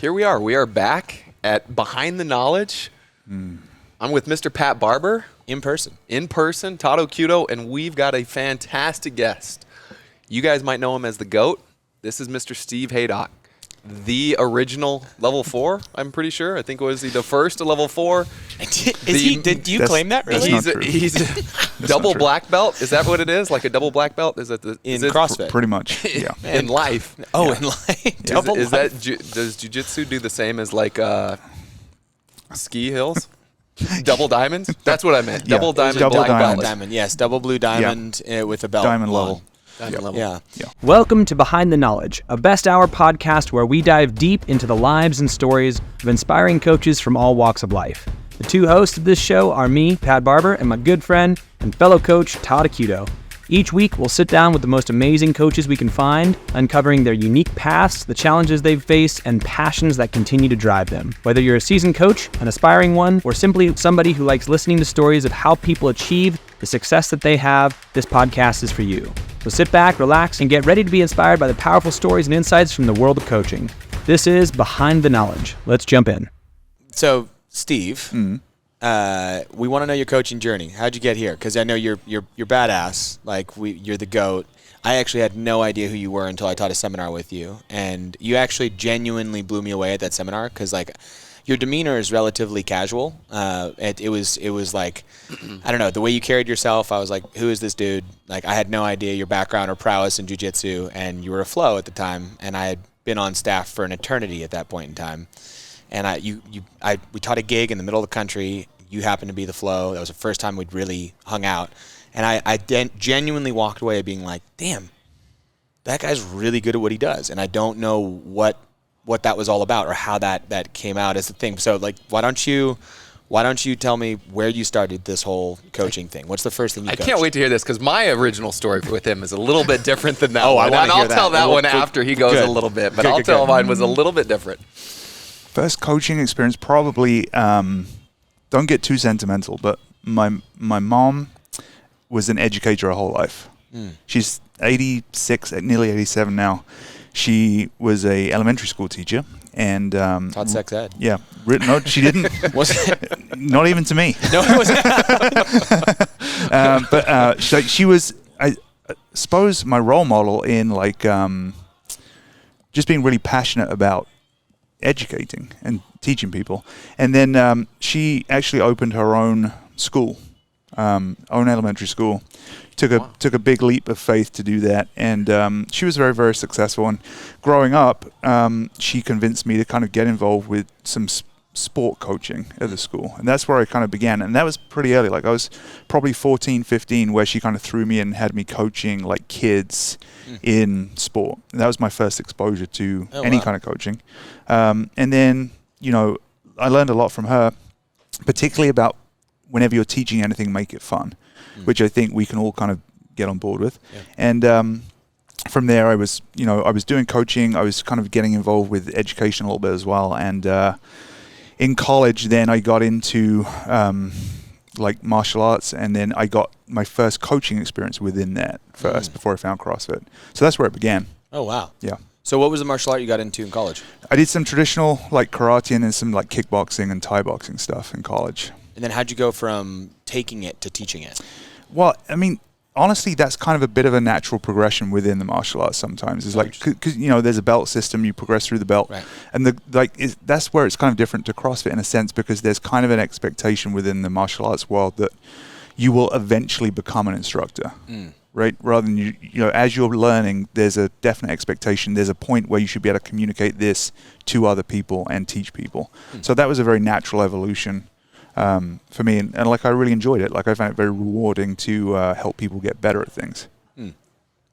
Here we are. We are back at Behind the Knowledge. I'm with Mr. Pat Barber. In person, Todd Ocuto, and we've got a fantastic guest. You guys might know him as the GOAT. This is Mr. Steve Haydock, the original level 4, I'm pretty sure. I think was he the first to level 4. Did you claim that, really? He's a double black belt. Is that what it is? Like a double black belt? Is that in CrossFit? Pretty much, yeah. In life. Oh, in life. Double Is life. does Jiu-Jitsu do the same as like ski hills? Double diamonds? That's what I meant. Yeah. Double diamond, Double black diamond. belt. Diamond, yes. Double blue diamond with a belt. Diamond level. Diamond level. Yeah. Welcome to Behind the Knowledge, a best hour podcast where we dive deep into the lives and stories of inspiring coaches from all walks of life. The two hosts of this show are me, Pat Barber, and my good friend and fellow coach, Todd Ocuto. Each week, we'll sit down with the most amazing coaches we can find, uncovering their unique paths, the challenges they've faced, and passions that continue to drive them. Whether you're a seasoned coach, an aspiring one, or simply somebody who likes listening to stories of how people achieve the success that they have, this podcast is for you. So sit back, relax, and get ready to be inspired by the powerful stories and insights from the world of coaching. This is Behind the Knowledge. Let's jump in. So, Steve, we want to know your coaching journey. How'd you get here? Because I know you're badass. Like you're the GOAT. I actually had no idea who you were until I taught a seminar with you, and you actually genuinely blew me away at that seminar because like your demeanor is relatively casual. It was like I don't know, the way you carried yourself. I was like, who is this dude? Like I had no idea your background or prowess in jiu-jitsu, and you were a flow at the time, and I had been on staff for an eternity at that point in time. And we taught a gig in the middle of the country. You happened to be the flow. That was the first time we'd really hung out. And I genuinely walked away being like, damn, that guy's really good at what he does. And I don't know what that was all about or how that came out as a thing. So like, why don't you tell me where you started this whole coaching thing? What's the first thing you coached? I can't wait to hear this because my original story with him is a little bit different than that Oh, one. I wanna hear that. I'll tell that one Good. after he goes Good. a little bit, but Good, I'll good, tell good. mine was a little bit different. First coaching experience, probably, don't get too sentimental, but my mom was an educator her whole life. She's 86, nearly 87 now. She was a elementary school teacher. And Todd sex ed. Yeah. No, she didn't. Was it? Not even to me. No, it wasn't. But she was, I suppose, my role model in like just being really passionate about educating and teaching people. And then she actually opened her own school, own elementary school. Took a big leap of faith to do that, and she was very, very successful. And growing up, she convinced me to kind of get involved with some sport coaching at the school, and that's where I kind of began. And that was pretty early. Like I was probably 14, 15, where she kind of threw me in and had me coaching like kids in sport. And that was my first exposure to any kind of coaching. And then, I learned a lot from her, particularly about whenever you're teaching anything, make it fun, which I think we can all kind of get on board with. Yeah. And from there, I was doing coaching. I was kind of getting involved with education a little bit as well. And in college, then I got into like martial arts, and then I got my first coaching experience within that first before I found CrossFit. So that's where it began. Oh, wow. Yeah. So what was the martial art you got into in college? I did some traditional like karate and then some like kickboxing and Thai boxing stuff in college. And then how'd you go from taking it to teaching it? Well, I mean, honestly, that's kind of a bit of a natural progression within the martial arts sometimes. It's like, because, there's a belt system, you progress through the belt. Right. And that's where it's kind of different to CrossFit in a sense, because there's kind of an expectation within the martial arts world that you will eventually become an instructor. Right? Rather than, as you're learning, there's a definite expectation. There's a point where you should be able to communicate this to other people and teach people. So that was a very natural evolution for me. And like, I really enjoyed it. Like, I found it very rewarding to help people get better at things. And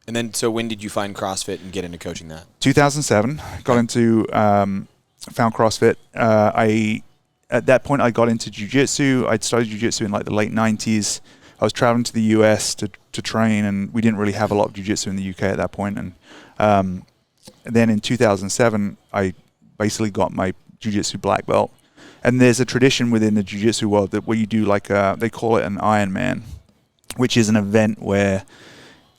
then, so when did you find CrossFit and get into coaching that? 2007, got into, found CrossFit. At that point, I got into Jiu-Jitsu. I'd started Jiu-Jitsu in like the late 90s. I was traveling to the US to train, and we didn't really have a lot of jiu-jitsu in the UK at that point. And then in 2007, I basically got my jiu-jitsu black belt. And there's a tradition within the jiu-jitsu world that where you do like they call it an Ironman, which is an event where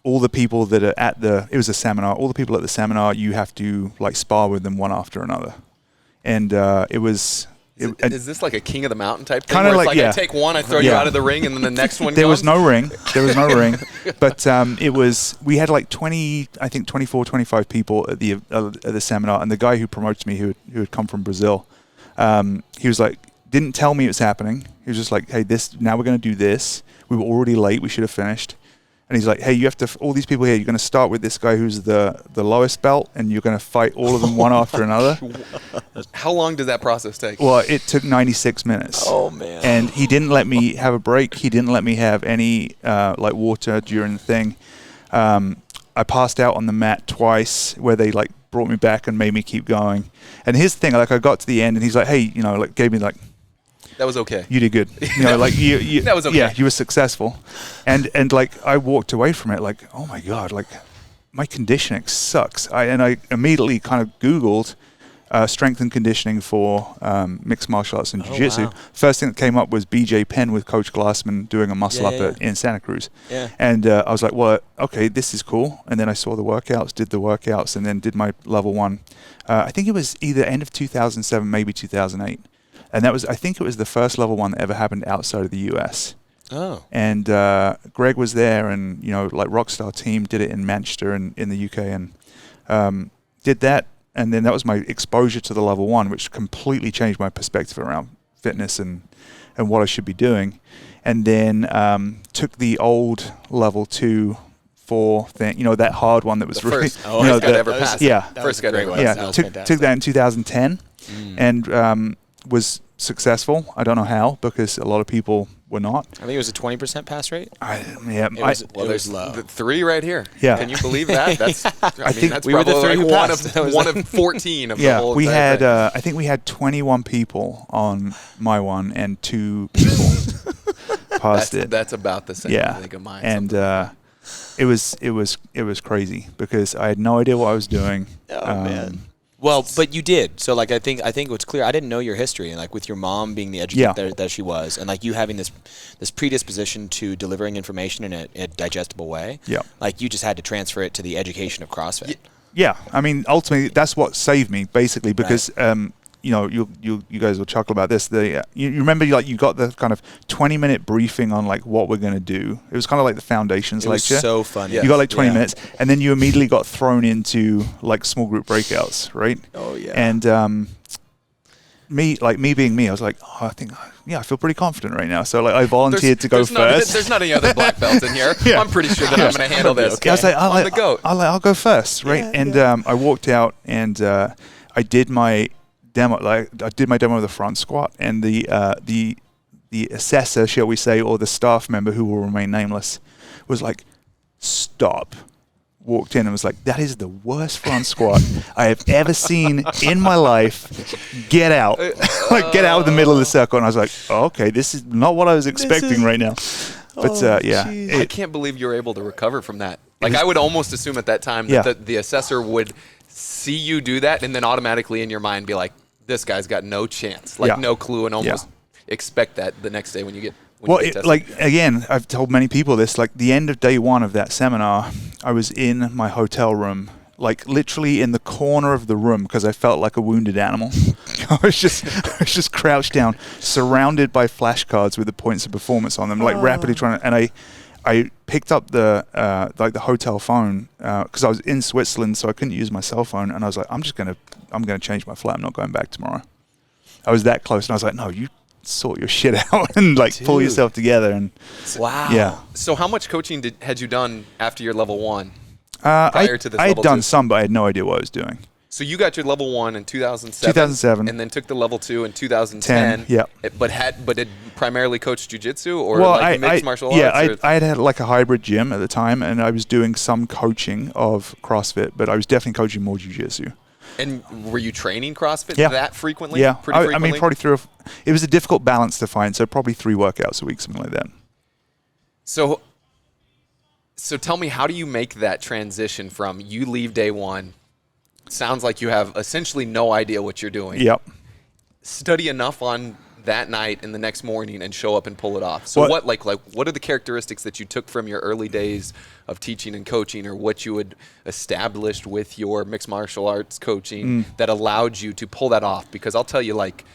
all the people that are it was a seminar, all the people at the seminar, you have to like spar with them one after another and it was. Is this like a King of the Mountain type thing? Kinda Where it's like, I take one, I throw you out of the ring, and then the next one There comes? was no ring. There was no ring. But it was, we had like 24, 25 people at the seminar. And the guy who promoted me, who had come from Brazil, he was like, didn't tell me it was happening. He was just like, hey, now we're going to do this. We were already late. We should have finished. And he's like, hey, you have to, all these people here, you're going to start with this guy who's the lowest belt, and you're going to fight all of them one after another. How long did that process take? Well, it took 96 minutes. Oh, man. And he didn't let me have a break. He didn't let me have any like water during the thing. I passed out on the mat twice, where they like brought me back and made me keep going. And here's the thing, like I got to the end, and he's like, hey, you know, like gave me like, That was okay. you did good. You know, like you That was okay. Yeah, you were successful. And like I walked away from it like, oh my God, like my conditioning sucks. I immediately kind of Googled strength and conditioning for mixed martial arts and jiu-jitsu. wow. First thing that came up was BJ Penn with Coach Glassman doing a muscle up in Santa Cruz. Yeah. And I was like, well, okay, this is cool. And then I saw the workouts, did the workouts, and then did my level 1. I think it was either end of 2007, maybe 2008. And that was, I think it was the first level 1 that ever happened outside of the US. Oh. And Greg was there, and, you know, like Rockstar Team did it in Manchester and in the UK, and did that. And then that was my exposure to the level 1, which completely changed my perspective around fitness and what I should be doing. And then took the old level 2 for thing, you know, that hard one that was The really, first you know, guy to ever pass it. yeah, First guy to ever one. pass yeah, it. That was took fantastic. that in 2010, and was successful. I don't know how, because a lot of people were not. I think it was a 20% pass rate. Well, there's low. the 3 right here. Yeah. Can you believe that? That's, I mean, think that's we were the probably 3 who like passed. That was one of 14 of the Yeah, whole we entire had. thing. I think we had 21 people on my one, and 2 people passed it. That's about the same. Yeah, I think of mine. and it was crazy because I had no idea what I was doing. Oh, man. Well, but you did. So, like, I think what's clear, I didn't know your history, and like with your mom being the educator that she was, and like you having this predisposition to delivering information in a digestible way. Yeah. Like you just had to transfer it to the education of CrossFit. Yeah, I mean, ultimately, that's what saved me, basically, because you know, you guys will chuckle about this. You remember, like, you got the kind of 20-minute briefing on like what we're going to do. It was kind of like the foundations It was lecture. so funny. You got like 20 Yeah. minutes, and then you immediately got thrown into like small group breakouts, right? Oh, yeah. And me being me, I was like, oh, I feel pretty confident right now. So like, I volunteered to go first. There's not any other black belts in here. Yeah. I'm pretty sure that I'm going to handle this. I was like, I'm the goat. I'll go first, right? I walked out, and I did my demo. Like, I did my demo of the front squat, and the assessor, shall we say, or the staff member, who will remain nameless, was like, stop. Walked in and was like, that is the worst front squat I have ever seen in my life. Get out. Like, get out of the middle of the circle. And I was like, oh, okay, this is not what I was expecting right now. But I can't believe you were able to recover from that. Like, I would almost assume at that time that the assessor would see you do that and then automatically in your mind be like, this guy's got no chance, like no clue, and almost expect that the next day when you get tested. Like, again, I've told many people this, like the end of day 1 of that seminar, I was in my hotel room, like literally in the corner of the room, because I felt like a wounded animal. I was just crouched down, surrounded by flashcards with the points of performance on them, like rapidly trying to, and I picked up the the hotel phone because I was in Switzerland, so I couldn't use my cell phone, and I was like, I'm gonna change my flight. I'm not going back tomorrow. I was that close, and I was like, no, you sort your shit out and like pull yourself together. And Wow. yeah. So how much coaching had you done after your level 1? I to this had level done 2? some, but I had no idea what I was doing. So you got your level 1 in 2007. 2007. And then took the level 2 in 2010. 10, yeah. But had primarily coached jiu-jitsu or like mixed martial arts? Yeah, or? I had like a hybrid gym at the time, and I was doing some coaching of CrossFit, but I was definitely coaching more jiu-jitsu. And were you training CrossFit Yeah. that frequently? Yeah, Pretty frequently? I mean, probably it was a difficult balance to find, so probably 3 workouts a week, something like that. So tell me, how do you make that transition from you leave day 1, sounds like you have essentially no idea what you're doing. Yep. Study enough on that night and the next morning and show up and pull it off. So what are the characteristics that you took from your early days of teaching and coaching, or what you had established with your mixed martial arts coaching that allowed you to pull that off? Because I'll tell you, like,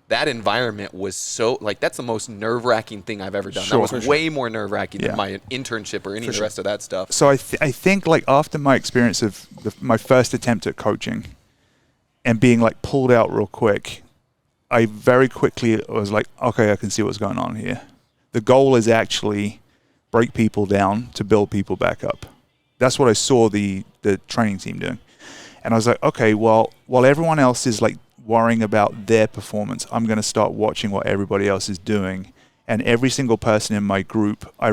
that environment was so, like, that's the most nerve-wracking thing I've ever done. Sure, that was way more nerve-wracking than my internship or any of the rest of that stuff. So I think, like, after my experience of my first attempt at coaching and being, like, pulled out real quick, I very quickly was like, okay, I can see what's going on here. The goal is actually break people down to build people back up. That's what I saw the training team doing. And I was like, okay, well, while everyone else is, like, worrying about their performance, I'm going to start watching what everybody else is doing. And every single person in my group, I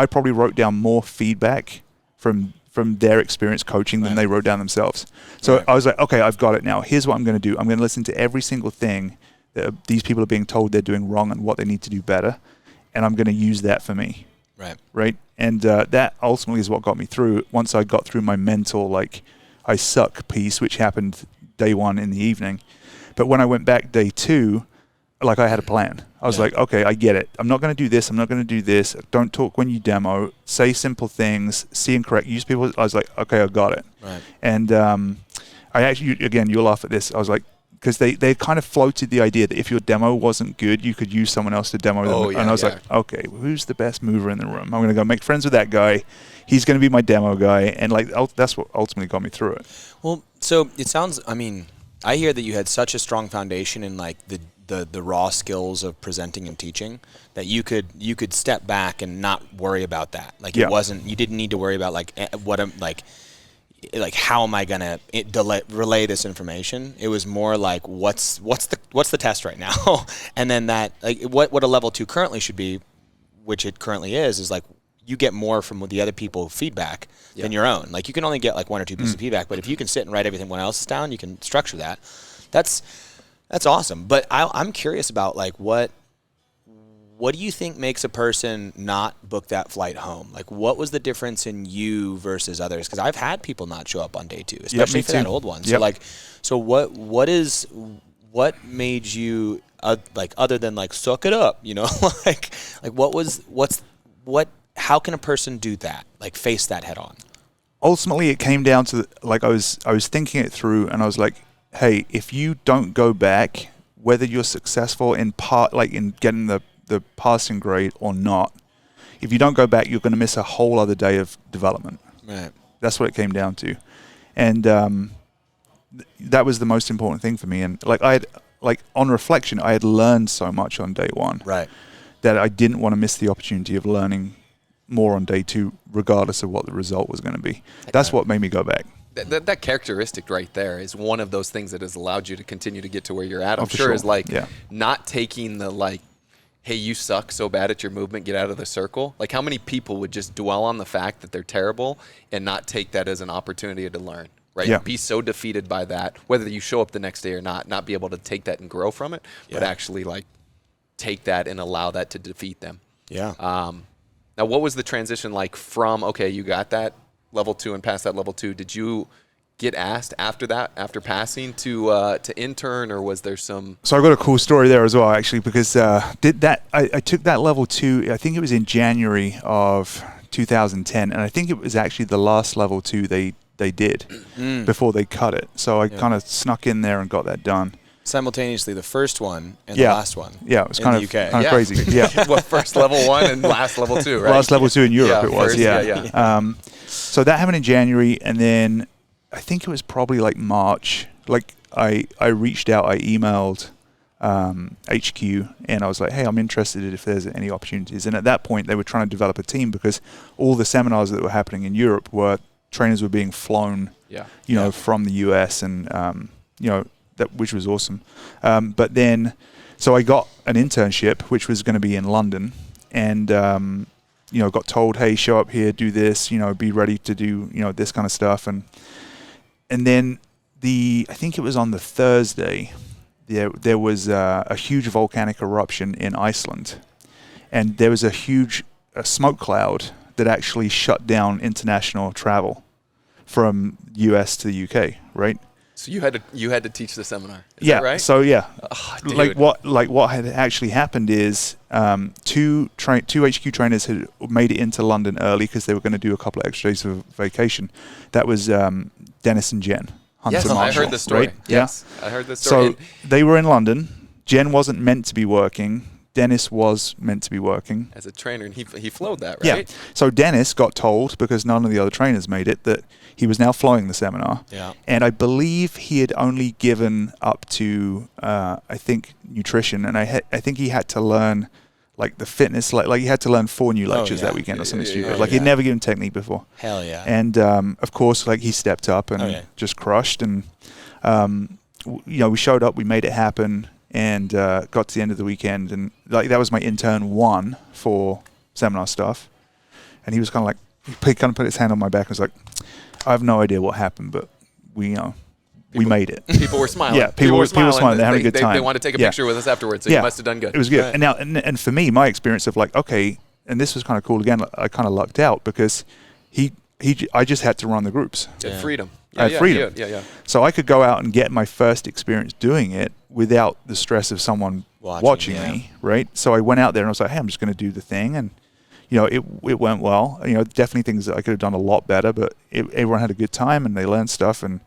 probably wrote down more feedback from their experience coaching than they wrote down themselves. So I was like, okay, I've got it now. Here's what I'm going to do. I'm going to listen to every single thing that these people are being told they're doing wrong and what they need to do better. And I'm going to use that for me. Right. And that ultimately is what got me through. Once I got through my mental, like, I suck piece, which happened day one in the evening. But when I went back day two, like, I had a plan. I was like, okay, I get it. I'm not going to do this. I'm not going to do this. Don't talk when you demo. Say simple things. See and correct. Use people. I was like, okay, I got it. Right. And I actually, again, you'll laugh at this. I was like, because they kind of floated the idea that if your demo wasn't good, you could use someone else to demo them. And I was like, okay, well, who's the best mover in the room? I'm going to go make friends with that guy. He's going to be my demo guy. And, like, that's what ultimately got me through it. Well, so it sounds, I mean, I hear that you had such a strong foundation in, like, the raw skills of presenting and teaching that you could step back and not worry about that. Like, it wasn't, you didn't need to worry about, like, what I'm, like how am I gonna relay this information? It was more like what's the test right now, and then that, like, what a level 2 currently should be, which it currently is like you get more from the other people feedback than your own. Like, you can only get, like, 1 or 2 pieces of feedback, but if you can sit and write everything else down, you can structure that. That's awesome. But I'm curious about, like, what do you think makes a person not book that flight home? Like, what was the difference in you versus others? Because I've had people not show up on day 2, especially for that old one. So, like, so what made you like, other than, like, suck it up, you know, like how can a person do that? Like, face that head on? Ultimately, it came down to, like, I was thinking it through, and I was like, hey, if you don't go back, whether you're successful in in getting the passing grade or not, if you don't go back, you're going to miss a whole other day of development. Right. That's what it came down to. And that was the most important thing for me. And, like, on reflection, I had learned so much on day 1 that I didn't want to miss the opportunity of learning more on day 2, regardless of what the result was going to be. That's what made me go back. That characteristic right there is one of those things that has allowed you to continue to get to where you're at. I'm sure is, like, not taking the, like, hey, you suck so bad at your movement, get out of the circle. Like, how many people would just dwell on the fact that they're terrible and not take that as an opportunity to learn, right? Yeah. Be so defeated by that, whether you show up the next day or not be able to take that and grow from it, but actually, like, take that and allow that to defeat them. Yeah. Now, what was the transition like from, okay, you got that level 2 and past that level 2? Did you get asked after that, after passing, to intern, or was there some? So I got a cool story there as well, actually, because I took that level 2. I think it was in January of 2010, and I think it was actually the last level 2 they did before they cut it. So I kind of snuck in there and got that done. Simultaneously, the first one and the last one. Yeah, it was kind of crazy. Yeah. Well, first level 1 and last level 2, right? Last level 2 in Europe it was, first, so that happened in January, and then I think it was probably, like, March. Like, I reached out, I emailed HQ, and I was like, hey, I'm interested if there's any opportunities. And at that point, they were trying to develop a team, because all the seminars that were happening in Europe were trainers were being flown, from the US, and which was awesome. But then, so I got an internship, which was going to be in London, and got told, hey, show up here, do this, be ready to do this kind of stuff, and then I think it was on the Thursday, there was a huge volcanic eruption in Iceland, and there was a huge smoke cloud that actually shut down international travel from US to the UK, right? So you had to teach the seminar. Is yeah. that right? So yeah, Oh, what had actually happened is two HQ trainers had made it into London early because they were going to do a couple of extra days of vacation. That was Dennis and Jen. Hunter Yes, Marshall, I heard the story. Right? Yes, I heard the story. So they were in London. Jen wasn't meant to be working. Dennis was meant to be working. As a trainer, and he flowed that, Yeah. right? So Dennis got told, because none of the other trainers made it, that he was now flowing the seminar. Yeah. And I believe he had only given up to, I think, nutrition. And I think he had to learn, like, the fitness. Like he had to learn 4 new lectures that weekend or something stupid. Like, he'd never given technique before. Hell yeah. And, of course, like, he stepped up and just crushed. And, we showed up. We made it happen. And got to the end of the weekend, and like that was my intern 1 for seminar stuff. And he was kind of like, he kind of put his hand on my back and was like, I have no idea what happened, but we made it. People were smiling. Yeah, people were smiling. They had a good time. They wanted to take a picture with us afterwards, so you must have done good. It was good. Right. And for me, my experience of like, okay, and this was kind of cool again, I kind of lucked out because I just had to run the groups. Freedom. I had freedom. Yeah. So I could go out and get my first experience doing it without the stress of someone watching me, right? So I went out there and I was like, hey, I'm just going to do the thing. And, it went well. Definitely things that I could have done a lot better, but everyone had a good time and they learned stuff. And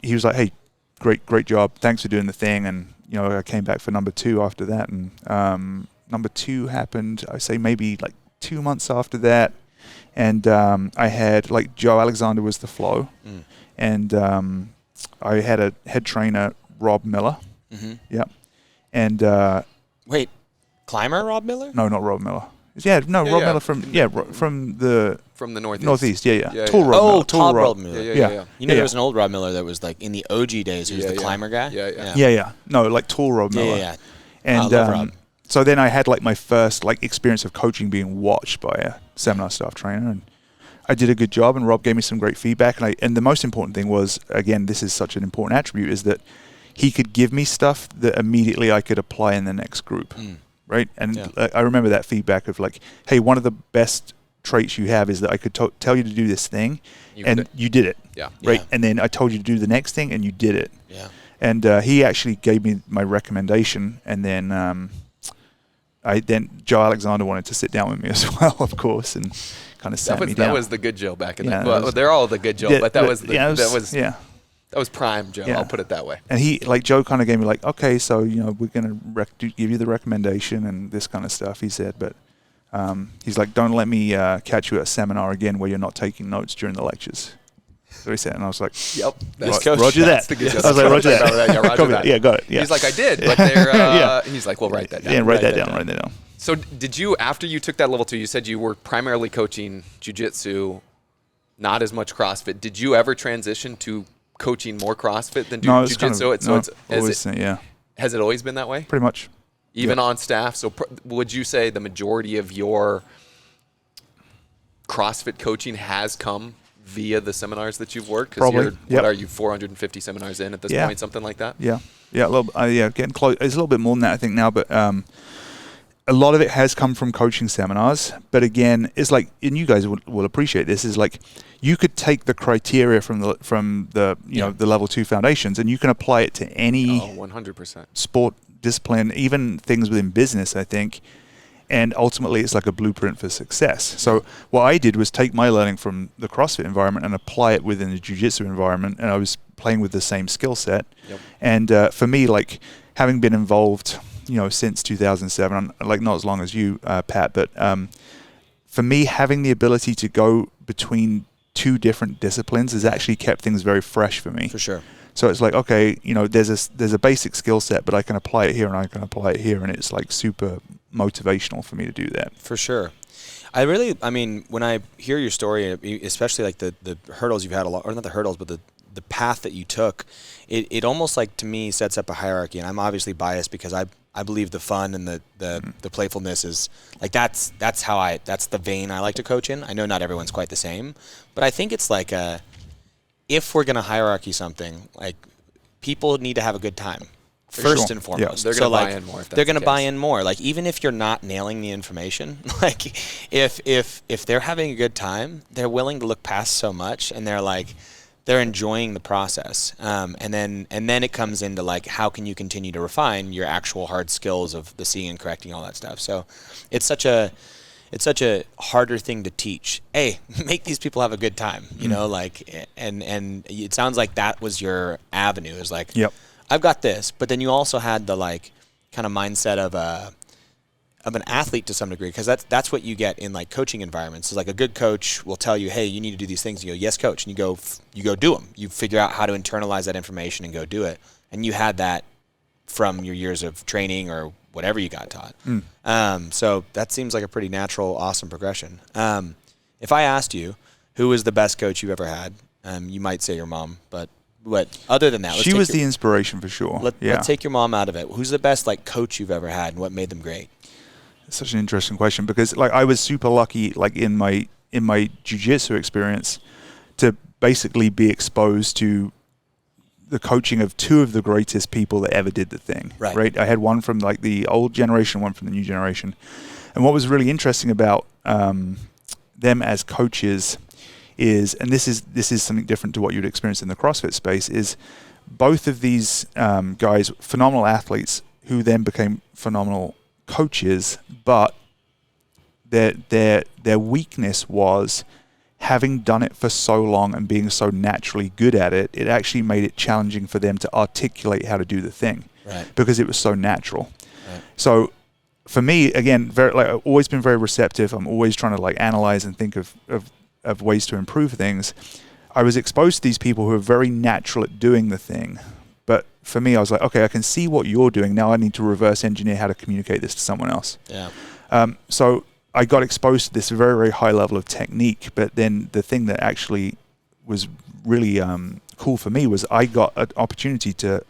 he was like, hey, great job. Thanks for doing the thing. And, I came back for number 2 after that. And number 2 happened, I say maybe like 2 months after that. And I had, like, Joe Alexander was the flow. And I had a head trainer, Rob Miller. Mm-hmm. Yeah. And wait, climber Rob Miller? No, not Rob Miller. Rob Miller from the Northeast. Northeast, yeah. Tall Rob Miller. Tall Rob Miller. Yeah. There was an old Rob Miller that was like in the OG days. He was the climber guy. Yeah. No, like Tall Rob Miller. Yeah. And I love Rob. So then I had like my first like experience of coaching being watched by a seminar staff trainer, and I did a good job, and Rob gave me some great feedback. And the most important thing was, again, this is such an important attribute, is that he could give me stuff that immediately I could apply in the next group, right? And I remember that feedback of like, hey, one of the best traits you have is that I could tell you to do this thing, you did it, right? And then I told you to do the next thing, and you did it. Yeah. And he actually gave me my recommendation, and then Joe Alexander wanted to sit down with me as well, of course, and kind of sat me down. That was the good Joe back in the day. They're all the good Joe, but that was prime Joe. I'll put it that way. And Joe kind of gave me like, okay, so we're gonna give you the recommendation and this kind of stuff. He said, but he's like, don't let me catch you at a seminar again where you're not taking notes during the lectures. So he said, and I was like, yep, Roger that. I was like, Roger that. Yeah, Roger that. Yeah, got it. Yeah. He's like, I did, but they're, he's like, well, write that down. Yeah, write that down. So did you, after you took that level 2, you said you were primarily coaching Jiu-Jitsu, not as much CrossFit. Did you ever transition to coaching more CrossFit than Jiu-Jitsu? Has it always been that way? Pretty much. Even on staff? So would you say the majority of your CrossFit coaching has come via the seminars that you've worked? Probably. What are you, 450 seminars in at this point, something like that? Yeah, a little. Getting close. It's a little bit more than that, I think now, but a lot of it has come from coaching seminars. But again, it's like, and you guys will appreciate this, is like you could take the criteria from the the level 2 foundations, and you can apply it to any 100% sport discipline, even things within business, I think. And ultimately, it's like a blueprint for success. So what I did was take my learning from the CrossFit environment and apply it within the Jiu-Jitsu environment, and I was playing with the same skill set. Yep. And for me, like having been involved, since 2007, like not as long as you, Pat, but for me, having the ability to go between 2 different disciplines has actually kept things very fresh for me. For sure. So it's like, okay, there's a basic skill set, but I can apply it here and I can apply it here, and it's like super motivational for me to do that. For sure. When I hear your story, especially like the hurdles you've had, or not the hurdles, but the path that you took, it almost like to me sets up a hierarchy. And I'm obviously biased because I believe the fun and the playfulness is like that's the vein I like to coach in. I know not everyone's quite the same, but I think it's like if we're gonna hierarchy something, like people need to have a good time. First and foremost. They're going to buy in more. They're going to buy in more. Like, even if you're not nailing the information, like if they're having a good time, they're willing to look past so much, and they're like, they're enjoying the process. And then it comes into like, how can you continue to refine your actual hard skills of the seeing and correcting, all that stuff. So it's such a harder thing to teach. Hey, make these people have a good time, you know, like, and it sounds like that was your avenue, is like, Yep. I've got this, but then you also had the like kind of mindset of an athlete to some degree, because that's what you get in like coaching environments. So like a good coach will tell you, hey, you need to do these things. You go, yes, coach, and you go do them. You figure out how to internalize that information and go do it. And you had that from your years of training or whatever you got taught. So that seems like a pretty natural, awesome progression. If I asked you who was the best coach you've ever had, you might say your mom, but other than that, She was the inspiration for sure. Let's take your mom out of it. Who's the best like coach you've ever had, and what made them great? Such an interesting question, because like I was super lucky, like in my jiu-jitsu experience, to basically be exposed to the coaching of two of the greatest people that ever did the thing. Right. I had one from like the old generation, one from the new generation, and what was really interesting about them as coaches is, and this is something different to what you'd experience in the CrossFit space, is both of these guys, phenomenal athletes who then became phenomenal coaches, but their weakness was having done it for so long and being so naturally good at it. It actually made it challenging for them to articulate how to do the thing, because it was so natural. So for me, again, I've always been very receptive. I'm always trying to like analyze and think of ways to improve things. I was exposed to these people who are very natural at doing the thing. But for me, I was like, okay, I can see what you're doing. Now I need to reverse engineer how to communicate this to someone else. So I got exposed to this very, very high level of technique. But then the thing that actually was really cool for me was I got an opportunity to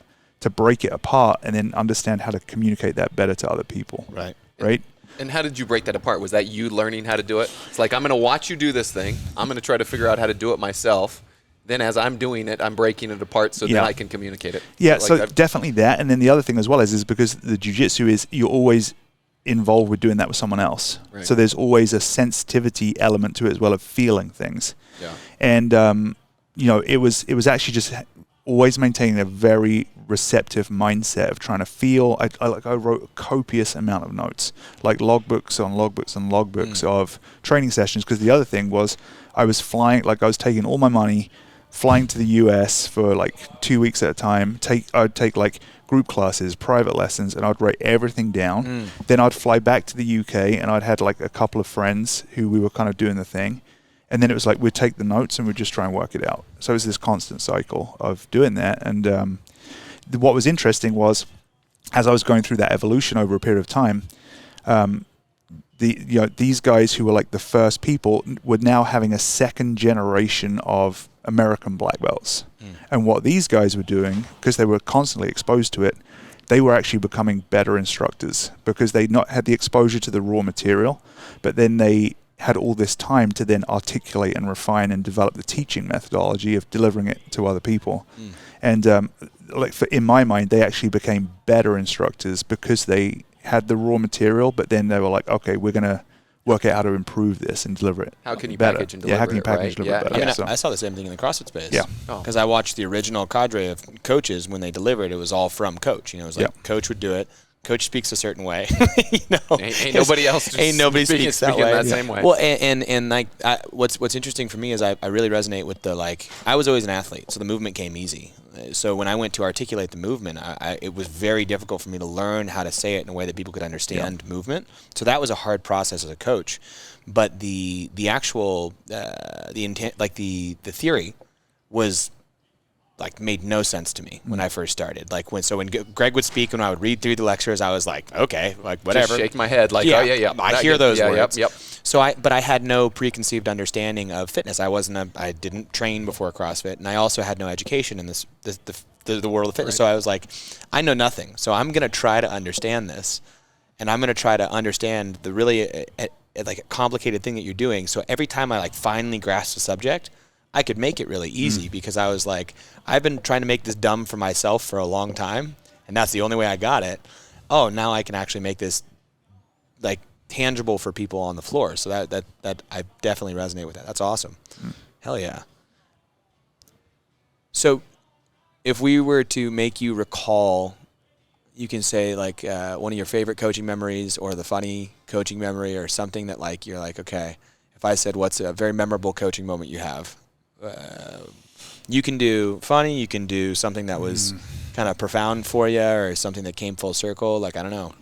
break it apart and then understand how to communicate that better to other people. Right. And how did you break that apart? Was that you learning how to do it? It's like, I'm going to watch you do this thing. I'm going to try to figure out how to do it myself. Then as I'm doing it, I'm breaking it apart so then I can communicate it. Yeah, so definitely that. And then the other thing as well is because the jiu-jitsu is, you're always involved with doing that with someone else. So there's always a sensitivity element to it as well, of feeling things. And, you know, it was actually just always maintaining a very receptive mindset of trying to feel. I wrote a copious amount of notes, like logbooks on logbooks and logbooks of training sessions, because the other thing was I was flying, like I was taking all my money, flying to the US for like 2 weeks at a time. I'd take like group classes, private lessons, and I'd write everything down. Then I'd fly back to the UK, and I'd had like a couple of friends who we were kind of doing the thing. And then it was like we'd take the notes and we'd just try and work it out. So it was this constant cycle of doing that. And what was interesting was, as I was going through that evolution over a period of time, these guys who were like the first people were now having a second generation of American black belts. And what these guys were doing, because they were constantly exposed to it, they were actually becoming better instructors, because they not had the exposure to the raw material, but then they had all this time to then articulate and refine and develop the teaching methodology of delivering it to other people. And in my mind, they actually became better instructors because they had the raw material, but then they were like, okay, we're going to work out how to improve this and deliver it. How can you better. package and deliver it? How can you package and deliver it better? I mean, I saw the same thing in the CrossFit space. Yeah. Because I watched the original cadre of coaches when they delivered. It was all from coach. You know, it was like coach would do it. Coach speaks a certain way. You know, ain't nobody else. Ain't nobody speaks that way. That same way. Well, and like what's interesting for me is I really resonate with the, like, I was always an athlete, so the movement came easy. So when I went to articulate the movement, it was very difficult for me to learn how to say it in a way that people could understand movement. So that was a hard process as a coach. But the actual the intent, like the theory, was like made no sense to me when I first started. Like when Greg would speak and I would read through the lectures, I was like, okay, like whatever. Just shake my head like, oh yeah. I hear those words. Yep. So but I had no preconceived understanding of fitness. I didn't train before CrossFit, and I also had no education in the world of fitness. Right. So I was like, I know nothing. So I'm going to try to understand this, and I'm going to try to understand the really like a complicated thing that you're doing. So every time I like finally grasp the subject, I could make it really easy because I was like, I've been trying to make this dumb for myself for a long time, and that's the only way I got it. Oh, now I can actually make this like tangible for people on the floor. So that I definitely resonate with that. That's awesome. Hell yeah. So if we were to make you recall, you can say like one of your favorite coaching memories or the funny coaching memory or something that like you're like, okay, if I said what's a very memorable coaching moment you have, you can do funny, you can do something that was kind of profound for you or something that came full circle. Like, I don't know.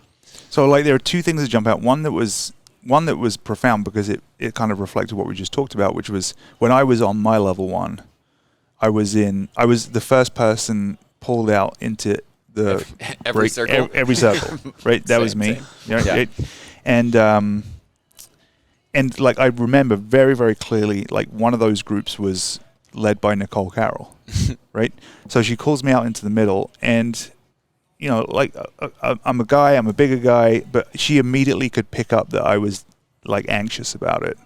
So like there are two things that jump out. One that was profound because it kind of reflected what we just talked about, which was when I was on my level 1, I was the first person pulled out into the every circle. Every circle, right? That was me. Same. You know, Yeah. And like I remember very, very clearly, like one of those groups was led by Nicole Carroll, right? So she calls me out into the middle, and you know, like I'm a bigger guy, but she immediately could pick up that I was like anxious about it,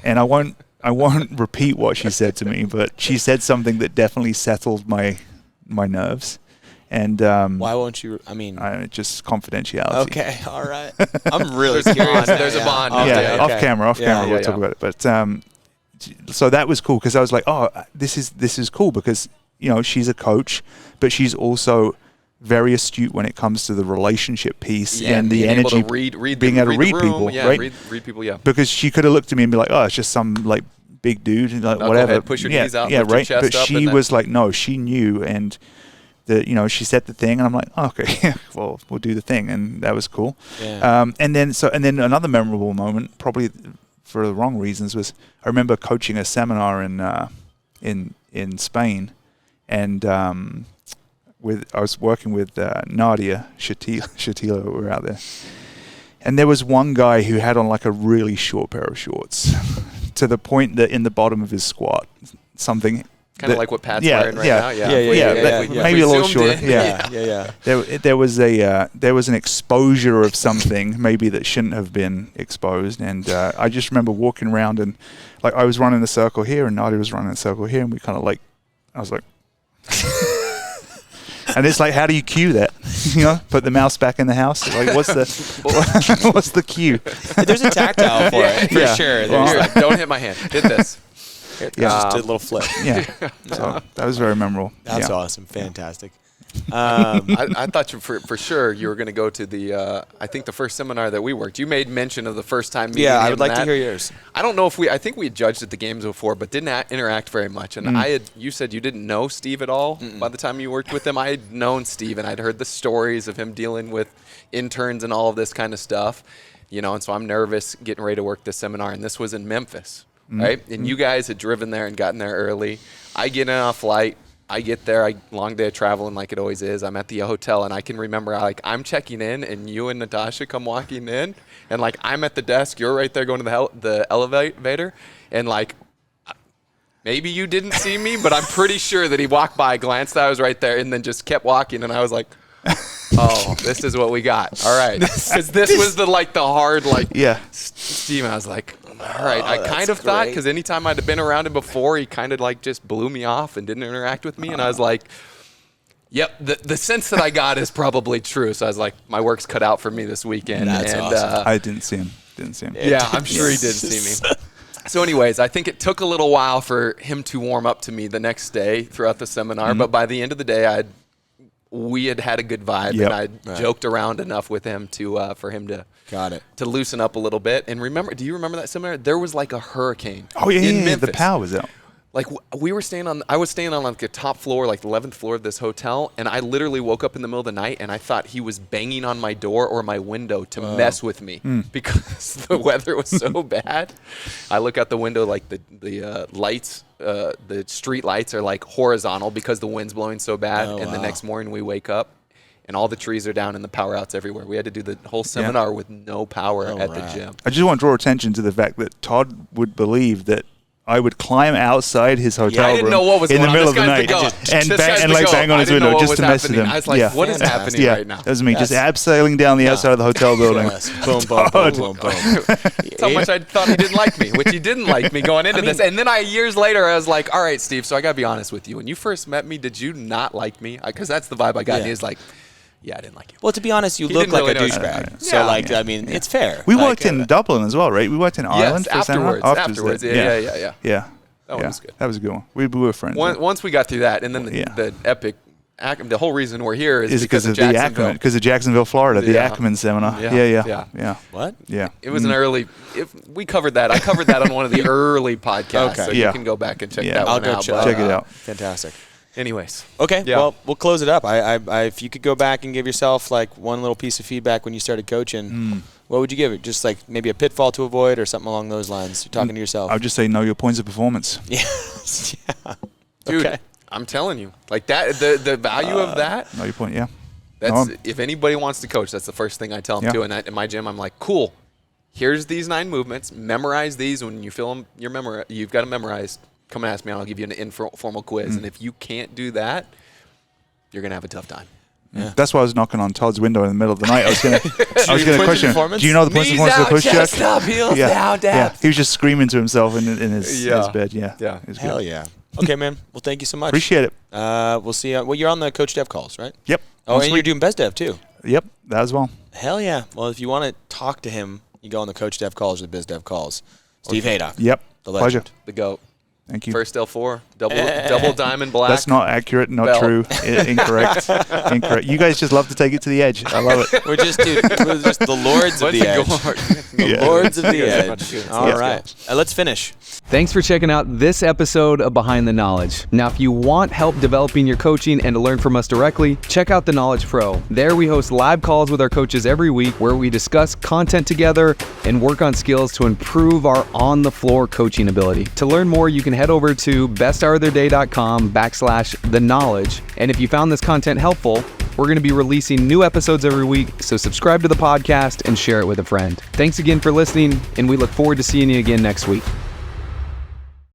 and I won't repeat what she said to me, but she said something that definitely settled my nerves. And why won't you? I mean, just confidentiality. Okay, all right. I'm really curious. There's a bond. Yeah, Okay. off camera, we'll talk about it. But so that was cool because I was like, oh, this is cool because you know she's a coach, but she's also very astute when it comes to the relationship piece and the energy. Able to read being able to read the room, people, yeah, right? Read people, yeah. Because she could have looked at me and be like, oh, it's just some like big dude, and like No, whatever. go ahead, push your knees out, lift your right. chest But up, she and then- was like, no, she knew, and she said the thing, and I'm like, oh, okay, well, we'll do the thing, and that was cool. Yeah. And then another memorable moment, probably for the wrong reasons, was I remember coaching a seminar in Spain, and I was working with Nadia Shatila. We were out there, and there was one guy who had on like a really short pair of shorts, to the point that in the bottom of his squat, something. Kind of like what Pat's wearing right now. Yeah. Maybe a little shorter. In, yeah. There was an exposure of something maybe that shouldn't have been exposed, and I just remember walking around and like I was running a circle here, and Nadia was running a circle here, and we kind of like, I was like, and it's like, how do you cue that? You know, put the mouse back in the house. Like, what's the cue? There's a tactile for it, for sure. Well, You're like, don't hit my hand. Did this. Just did a little flip. Yeah. So that was very memorable. That's yeah. awesome. Fantastic. I thought for sure you were going to go to the, I think the first seminar that we worked. You made mention of the first time meeting I him would like and to that. hear yours. I don't know if I think we had judged at the games before, but didn't interact very much. And you said you didn't know Steve at all by the time you worked with him. I had known Steve, and I'd heard the stories of him dealing with interns and all of this kind of stuff, you know, and so I'm nervous getting ready to work this seminar, and this was in Memphis. Right? And you guys had driven there and gotten there early. I get in a flight. I get there. Long day of traveling like it always is. I'm at the hotel, and I can remember I'm checking in, and you and Natasha come walking in, and like I'm at the desk. You're right there going to the elevator, and like maybe you didn't see me, but I'm pretty sure that he walked by, glanced that I was right there, and then just kept walking, and I was like, oh, this is what we got. All right. Because this was the hard, Steve. I was like, all right. I kind of thought, because anytime I'd have been around him before, he kind of just blew me off and didn't interact with me. And I was like, yep, the sense that I got is probably true. So I was like, my work's cut out for me this weekend. That's awesome. I didn't see him. Yeah, I'm sure he did see me. So anyways, I think it took a little while for him to warm up to me the next day throughout the seminar. But by the end of the day, we had a good vibe, and I joked around enough with him for him to loosen up a little bit. And do you remember that seminar? There was like a hurricane. Oh yeah, in Memphis. The power was out. Like I was staying on like the top floor, like the 11th floor of this hotel, and I literally woke up in the middle of the night and I thought he was banging on my door or my window to mess with me because the weather was so bad. I look out the window, like the lights, the street lights are like horizontal because the wind's blowing so bad. The next morning we wake up and all the trees are down and the power out's everywhere. We had to do the whole seminar with no power at the gym. I just want to draw attention to the fact that Todd would believe that I would climb outside his hotel I didn't room know what was in the going on. middle of This the guy's night the goat. and This guy's the bang goat. on his I didn't know window what just was to mess with happening. him. I was like, what is happening right now? That was me, just abseiling down the outside of the hotel building. Boom, boom, boom, boom, boom. That's how much I thought he didn't like me, which he didn't like me going into this. And then years later, I was like, all right, Steve, so I got to be honest with you. When you first met me, did you not like me? Because that's the vibe I got. And he was like, yeah, I didn't like you. Well, to be honest, you He look didn't like really a know douchebag. that. So, Yeah. I mean, it's fair. We worked in Dublin as well, right? We worked in Ireland Yes, for a seminar. afterwards. Yeah. Yeah. Yeah. That That one was good. That was a good one. We were friends. Once we got through that, and then the epic, the whole reason we're here is because of the Jacksonville. Because of Jacksonville, Florida, the Ackerman seminar. Yeah. What? Yeah. It was an early. We covered that. I covered that on one of the early podcasts. Okay. So you can go back and check that I'll one go out. check it out. Fantastic. Anyways. Okay. Yeah. Well, we'll close it up. I if you could go back and give yourself like one little piece of feedback when you started coaching, what would you give it? Just like maybe a pitfall to avoid or something along those lines. You're talking to yourself. I would just say know your points of performance. Yeah. Dude, Okay. I'm telling you, like that, the value of that. Know your point. Yeah. That's if anybody wants to coach, that's the first thing I tell them to. And in my gym, I'm like, cool. Here's these 9 movements. Memorize these. When you feel them, you've got them memorized. Come and ask me, and I'll give you an informal quiz. And if you can't do that, you're gonna have a tough time. Yeah. That's why I was knocking on Todd's window in the middle of the night. I was gonna question him. Do you know the points of performance of the push chest jack? up, heels down, dab. He was just screaming to himself in his bed. Yeah. It was Hell good. yeah. Okay, man. Well, thank you so much. Appreciate it. We'll see you. Well, you're on the Coach Dev calls, right? Yep. Oh, and you're doing Best Dev too. Yep. That as well. Hell yeah. Well, if you want to talk to him, you go on the Coach Dev calls or the Biz Dev calls. Steve Haydock. Yep. The legend. Pleasure. The GOAT. Thank you. First L4, double diamond black. That's not accurate, not belt. true, incorrect. Incorrect. You guys just love to take it to the edge. I love it. We're just the lords of the edge. The lords of the edge. All right. Let's finish. Thanks for checking out this episode of Behind the Knowledge. Now, if you want help developing your coaching and to learn from us directly, check out The Knowledge Pro. There we host live calls with our coaches every week where we discuss content together and work on skills to improve our on-the-floor coaching ability. To learn more, you can head over to besthouroftheday.com/theknowledge. And if you found this content helpful, we're going to be releasing new episodes every week, so subscribe to the podcast and share it with a friend. Thanks again for listening, and we look forward to seeing you again next week.